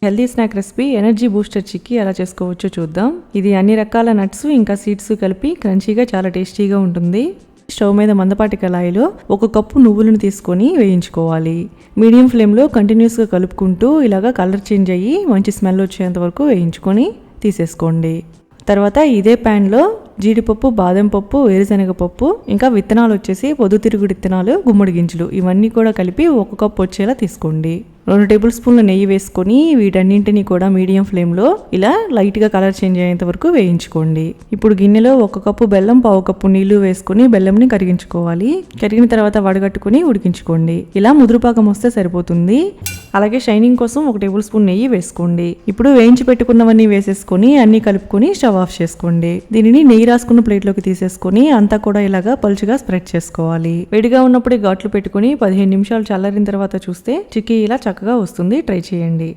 Healthy snack recipe energy booster chikki ఎలా చేసుకోవచ్చో చూద్దాం. ఇది అన్ని రకాల నట్స్ ఇంకా సీడ్స్ కలిపి క్రంచీగా చాలా టేస్టీగా ఉంటుంది. స్టవ్ మీద మందపాటి కళాయిలో 1 కప్పు నువ్వులను తీసుకొని వేయించుకోవాలి. మీడియం ఫ్లేమ్లో కంటిన్యూస్గా కలుపుకుంటూ ఇలాగా కలర్ చేంజ్ అయ్యి మంచి స్మెల్ వచ్చేంత వరకు వేయించుకొని తీసేసుకోండి. తర్వాత ఇదే ప్యాన్లో జీడిపప్పు, బాదం పప్పు, వేరుశనగ పప్పు ఇంకా విత్తనాలు వచ్చేసి పొద్దుతిరుగుడు విత్తనాలు, గుమ్మడి గింజలు ఇవన్నీ కూడా కలిపి 1 కప్పు వచ్చేలా తీసుకోండి. 2 టేబుల్ స్పూన్ల నెయ్యి వేసుకొని వీటన్నింటినీ కూడా మీడియం ఫ్లేమ్లో ఇలా లైట్గా కలర్ చేంజ్ అయ్యేంత వరకు వేయించుకోండి. ఇప్పుడు గిన్నెలో 1 కప్పు బెల్లం, 1/2 కప్పు నీళ్లు వేసుకుని బెల్లంని కరిగించుకోవాలి. కరిగిన తర్వాత వడగట్టుకుని ఉడికించుకోండి. ఇలా ముదురుపాకం వస్తే సరిపోతుంది. అలాగే షైనింగ్ కోసం 1 టేబుల్ స్పూన్ నెయ్యి వేసుకోండి. ఇప్పుడు వేయించి పెట్టుకున్నవన్నీ వేసేసుకొని అన్ని కలుపుకొని స్టవ్ ఆఫ్ చేసుకోండి. దీనిని నెయ్యి రాసుకున్న ప్లేట్లోకి తీసేసుకొని అంతా కూడా ఇలాగా పలుచగా స్ప్రెడ్ చేసుకోవాలి. వేడిగా ఉన్నప్పుడే ఘాట్లు పెట్టుకుని 15 నిమిషాలు చల్లారిన తర్వాత చూస్తే చిక్కీ ఇలా చక్కగా వస్తుంది. ట్రై చేయండి.